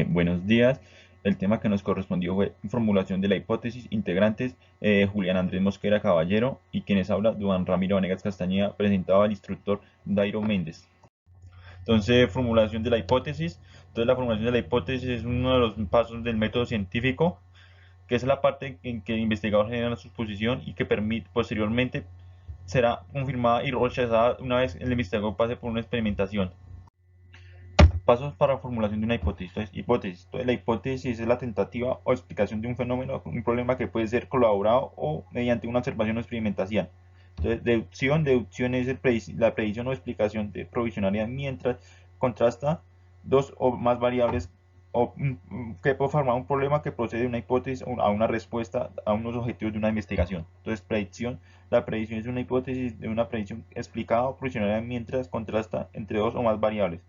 Buenos días. El tema que nos correspondió fue formulación de la hipótesis, integrantes, Julián Andrés Mosquera Caballero y quienes habla, Duan Ramiro Vanegas Castañeda, presentado al instructor Dairo Méndez. Entonces, formulación de la hipótesis. Entonces, la formulación de la hipótesis es uno de los pasos del método científico, que es la parte en que el investigador genera la suposición y que permite, posteriormente será confirmada y rechazada una vez el investigador pase por una experimentación. Pasos para formulación de una hipótesis. Entonces, la hipótesis es la tentativa o explicación de un fenómeno, un problema que puede ser colaborado o mediante una observación o experimentación. Entonces, deducción es la predicción o explicación de provisionalidad mientras contrasta dos o más variables o que puede formar un problema que procede de una hipótesis a una respuesta a unos objetivos de una investigación. Entonces, predicción. La predicción es una hipótesis de una predicción explicada o provisionalidad mientras contrasta entre dos o más variables,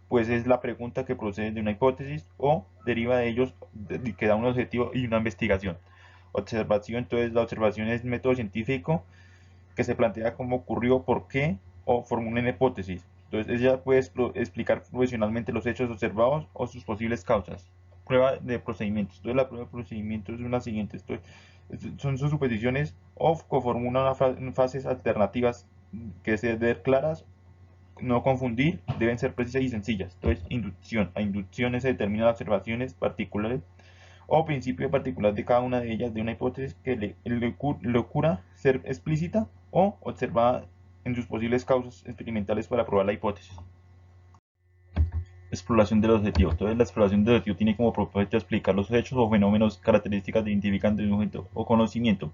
pues es la pregunta que procede de una hipótesis o deriva de ellos, que da un objetivo y una investigación. Observación. Entonces la observación es un método científico que se plantea cómo ocurrió, por qué o formula una hipótesis. Entonces ella puede explicar profesionalmente los hechos observados o sus posibles causas. Prueba de procedimientos. Entonces la prueba de procedimientos es una siguiente. Son sus suposiciones o coformula fases alternativas que se deben ver claras, no confundir, deben ser precisas y sencillas. Entonces, inducción. A inducciones se determinan las observaciones particulares o principio particular de cada una de ellas de una hipótesis que le ocurra ser explícita o observada en sus posibles causas experimentales para probar la hipótesis. Exploración del objetivo. Entonces, la exploración del objetivo tiene como propósito explicar los hechos o fenómenos características que identifican de un objeto o conocimiento,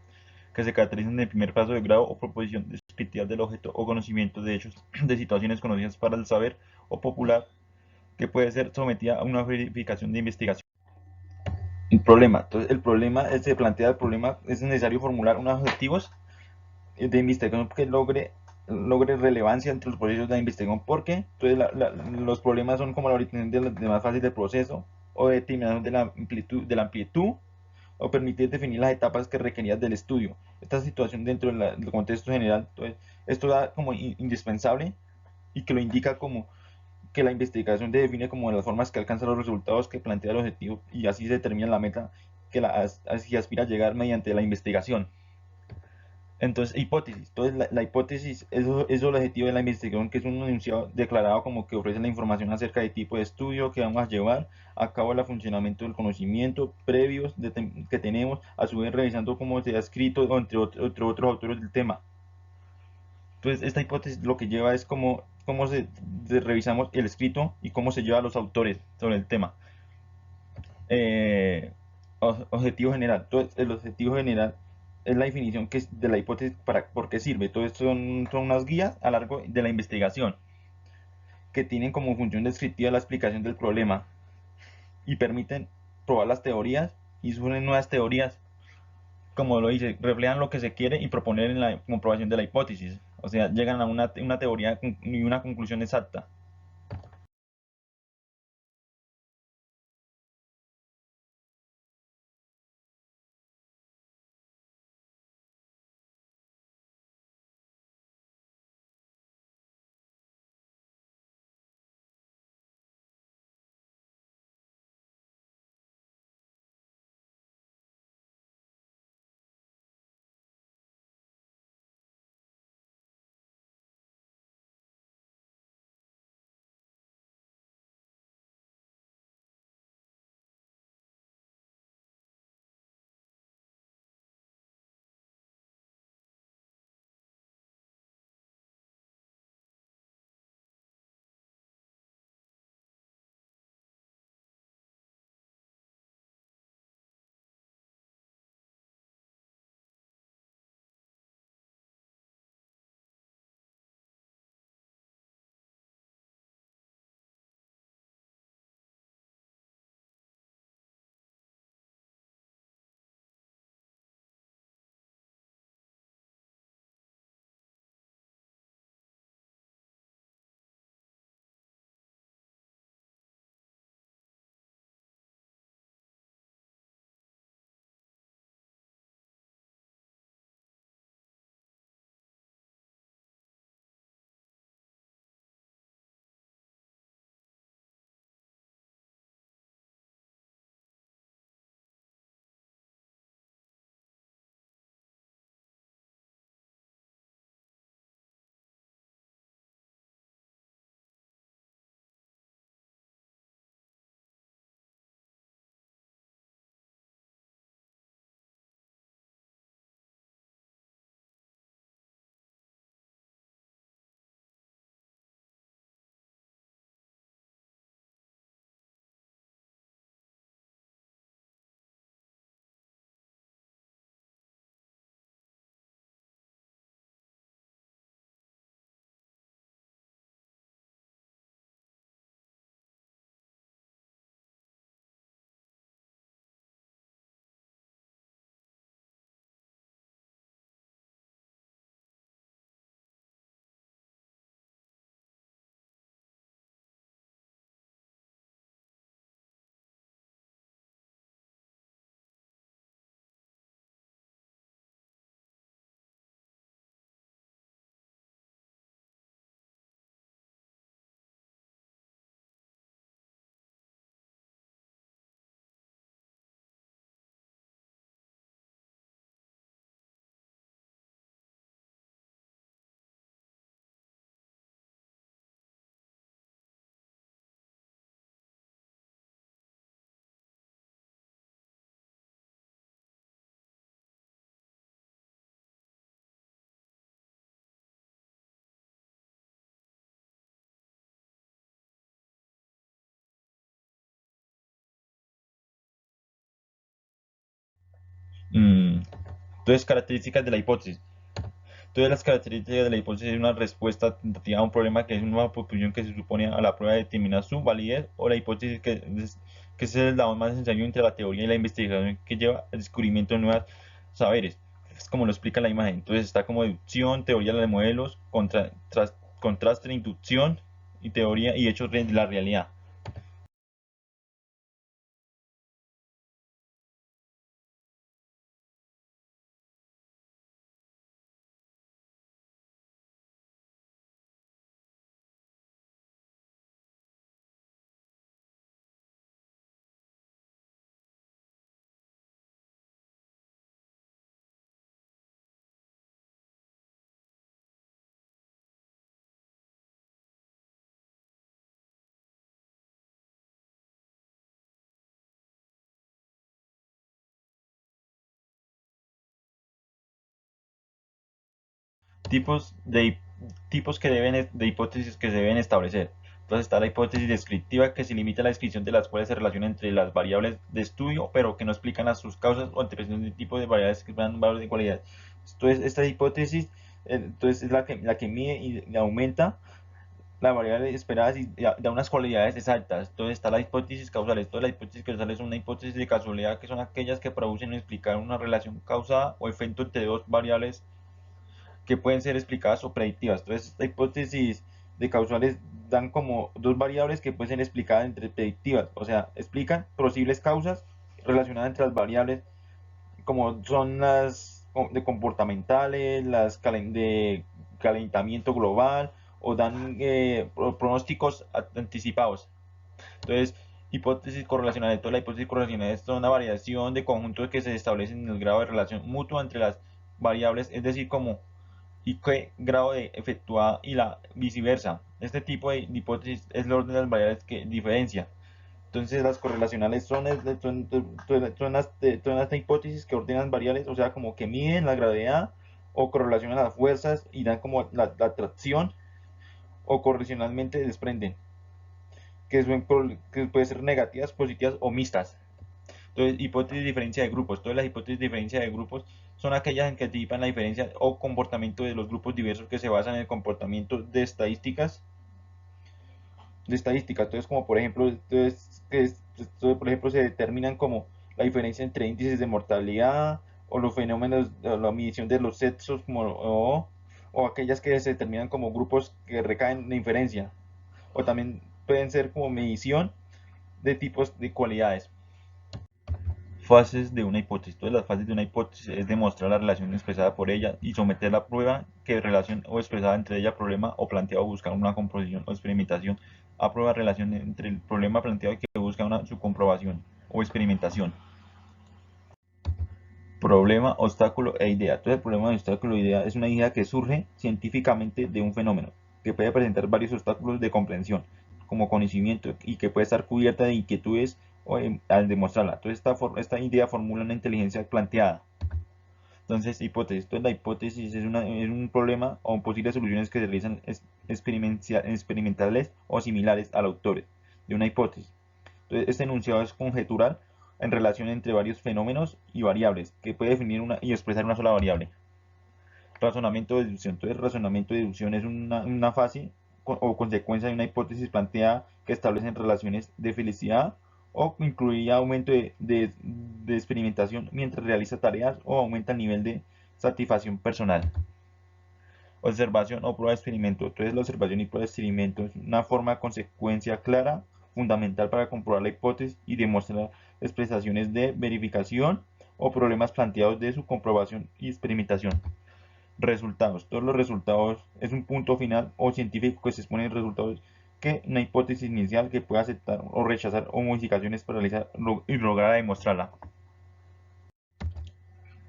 que se caracterizan en el primer paso de grado o proposición descriptiva del objeto o conocimiento de hechos, de situaciones conocidas para el saber o popular, que puede ser sometida a una verificación de investigación. El problema. Entonces, se plantea el problema, es necesario formular unos objetivos de investigación que logre relevancia entre los procesos de investigación, porque entonces los problemas son como la orientación de más fácil del proceso o determinación de la amplitud o permitir definir las etapas que requerían del estudio. Esta situación dentro del contexto general, entonces, esto da como indispensable y que lo indica como que la investigación se define como las formas que alcanza los resultados que plantea el objetivo y así se determina la meta que así aspira a llegar mediante la investigación. Entonces, hipótesis. Entonces, la hipótesis es el objetivo de la investigación, que es un enunciado declarado como que ofrece la información acerca del tipo de estudio que vamos a llevar a cabo, el funcionamiento del conocimiento previos que tenemos, a su vez revisando cómo se ha escrito entre otros autores del tema. Entonces, esta hipótesis lo que lleva es cómo revisamos el escrito y cómo se lleva a los autores sobre el tema. Eh, Objetivo general. Entonces, el objetivo general es la definición que es de la hipótesis para por qué sirve. Todo esto son unas guías a lo largo de la investigación que tienen como función descriptiva la explicación del problema y permiten probar las teorías y surgen nuevas teorías, como lo dice, reflejan lo que se quiere y proponer en la comprobación de la hipótesis. O sea, llegan a una teoría y una conclusión exacta. Mm, Entonces, características de la hipótesis. Entonces, las características de la hipótesis es una respuesta tentativa a un problema que es una proposición que se supone a la prueba de determinar su validez, o la hipótesis que es el eslabón más necesario entre la teoría y la investigación que lleva al descubrimiento de nuevos saberes. Es como lo explica la imagen. Entonces está como deducción, teoría de modelos, contraste, inducción y teoría y hechos de la realidad. Tipos de tipos que deben de hipótesis que se deben establecer. Entonces está la hipótesis descriptiva, que se limita a la descripción de las cuales se relaciona entre las variables de estudio, pero que no explican a sus causas o antecedentes de tipo de variables que dan valores de cualidad. Entonces esta hipótesis entonces es la que mide y aumenta la variable esperada y da unas cualidades exactas. Entonces está la hipótesis causales. Todas las hipótesis causales son una hipótesis de casualidad, que son aquellas que producen o explicar una relación causada o efecto entre dos variables que pueden ser explicadas o predictivas. Entonces, esta hipótesis de causales dan como dos variables que pueden ser explicadas entre predictivas, o sea, explican posibles causas relacionadas entre las variables, como son las de comportamentales, las de calentamiento global, o dan pronósticos anticipados. Entonces, hipótesis correlacionales. Toda la hipótesis correlacional es una variación de conjuntos que se establecen en el grado de relación mutua entre las variables, es decir, como y qué grado de efectuada y la viceversa. Este tipo de hipótesis es el orden de las variables que diferencia. Entonces las correlacionales son las hipótesis que ordenan variables, o sea, como que miden la gravedad o correlacionan las fuerzas y dan como la atracción, o correlacionalmente desprenden, que puede ser negativas, positivas o mixtas. Entonces, hipótesis de diferencia de grupos. Todas las hipótesis de diferencia de grupos son aquellas en que anticipan la diferencia o comportamiento de los grupos diversos, que se basan en el comportamiento de estadísticas. Entonces, como por ejemplo, por ejemplo se determinan como la diferencia entre índices de mortalidad, o los fenómenos de la medición de los sexos, o aquellas que se determinan como grupos que recaen en inferencia, o también pueden ser como medición de tipos de cualidades. Fases de una hipótesis. Todas las fases de una hipótesis es demostrar la relación expresada por ella y someter la prueba que relación o expresada entre ella, problema o planteado, buscar una comprobación o experimentación. A prueba relación entre el problema planteado y que busca su comprobación o experimentación. Problema, obstáculo e idea. Entonces el problema, obstáculo e idea es una idea que surge científicamente de un fenómeno, que puede presentar varios obstáculos de comprensión, como conocimiento, y que puede estar cubierta de inquietudes al demostrarla. Entonces esta idea formula una inteligencia planteada. Entonces, hipótesis. Entonces, la hipótesis es un problema o posibles soluciones que se realizan experimentales o similares al autor de una hipótesis. Entonces, este enunciado es conjetural en relación entre varios fenómenos y variables, que puede definir y expresar una sola variable. Razonamiento de deducción. Entonces, razonamiento de deducción es una fase o consecuencia de una hipótesis planteada, que establece relaciones de felicidad o incluiría aumento de experimentación mientras realiza tareas, o aumenta el nivel de satisfacción personal. Observación o prueba de experimento. Entonces, la observación y prueba de experimento es una forma de consecuencia clara, fundamental para comprobar la hipótesis y demostrar expresiones de verificación o problemas planteados de su comprobación y experimentación. Resultados. Todos los resultados es un punto final o científico que se expone en resultados, que una hipótesis inicial que puede aceptar o rechazar, o modificaciones para realizar y lograr demostrarla.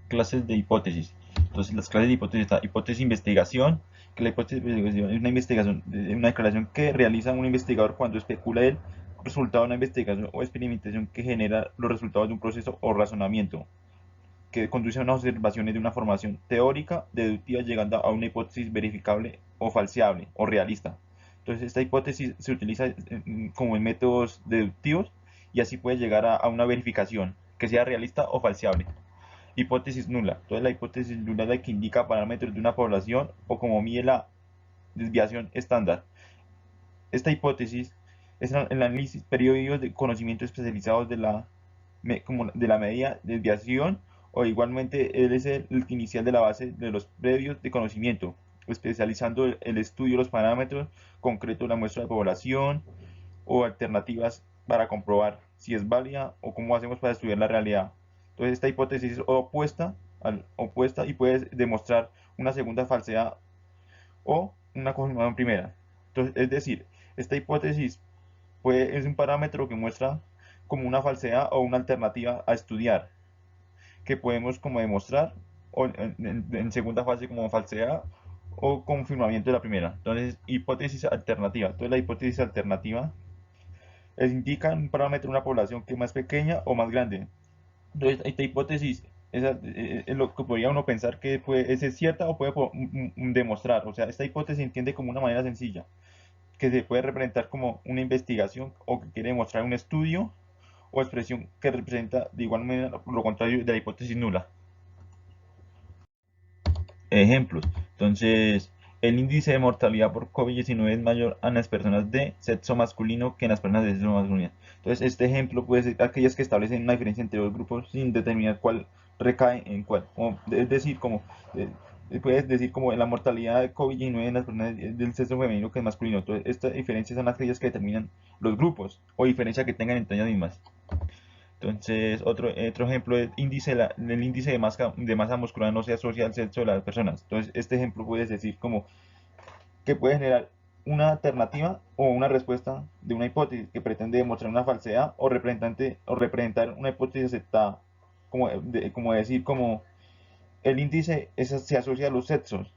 Clases de hipótesis. Entonces, las clases de hipótesis está hipótesis de investigación, que la hipótesis de investigación es una investigación, una declaración que realiza un investigador cuando especula el resultado de una investigación o experimentación que genera los resultados de un proceso o razonamiento, que conduce a unas observaciones de una formación teórica deductiva, llegando a una hipótesis verificable o falseable o realista. Entonces, esta hipótesis se utiliza como en métodos deductivos, y así puede llegar a una verificación que sea realista o falseable. Hipótesis nula. Entonces la hipótesis nula es la que indica parámetros de una población o como mide la desviación estándar. Esta hipótesis es el análisis periódico de conocimientos especializados de la medida de desviación, o igualmente él es el inicial de la base de los previos de conocimiento, especializando el estudio de los parámetros concretos de la muestra de población o alternativas para comprobar si es válida o cómo hacemos para estudiar la realidad. Entonces esta hipótesis es opuesta y puede demostrar una segunda falsedad o una confirmación primera. Entonces, es decir, esta hipótesis es un parámetro que muestra como una falsedad o una alternativa a estudiar, que podemos como demostrar o en segunda fase como falsedad o confirmamiento de la primera. Entonces, hipótesis alternativa. Entonces, la hipótesis alternativa indica un parámetro de una población que es más pequeña o más grande. Entonces, esta hipótesis es lo que podría uno pensar que es cierta o puede demostrar. O sea, esta hipótesis se entiende como una manera sencilla, que se puede representar como una investigación o que quiere demostrar un estudio o expresión que representa de igual manera lo contrario de la hipótesis nula. Ejemplos. Entonces, el índice de mortalidad por COVID-19 es mayor en las personas de sexo masculino que en las personas de sexo masculino. Entonces, este ejemplo puede ser aquellas que establecen una diferencia entre dos grupos sin determinar cuál recae en cuál. Es decir, puedes decir como la mortalidad de COVID-19 en las personas del sexo femenino que es masculino. Entonces, estas diferencias son aquellas que determinan los grupos o diferencia que tengan entre ellas mismas. Entonces, otro ejemplo es el índice de masa muscular no se asocia al sexo de las personas. Entonces, este ejemplo puede decir como que puede generar una alternativa o una respuesta de una hipótesis que pretende demostrar una falsedad o representar una hipótesis aceptada. Como decir, como el índice se asocia a los sexos.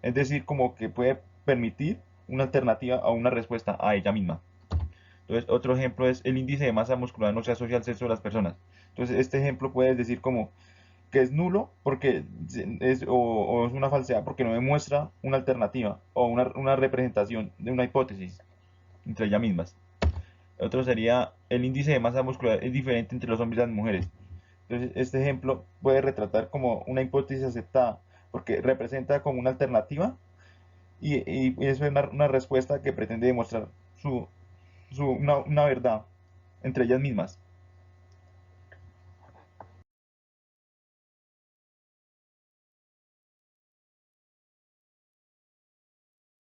Es decir, como que puede permitir una alternativa o una respuesta a ella misma. Entonces, otro ejemplo es el índice de masa muscular no se asocia al sexo de las personas. Entonces, este ejemplo puede decir como que es nulo porque o es una falsedad porque no demuestra una alternativa o una representación de una hipótesis entre ellas mismas. Otro sería el índice de masa muscular es diferente entre los hombres y las mujeres. Entonces, este ejemplo puede retratar como una hipótesis aceptada porque representa como una alternativa y es una respuesta que pretende demostrar una verdad entre ellas mismas.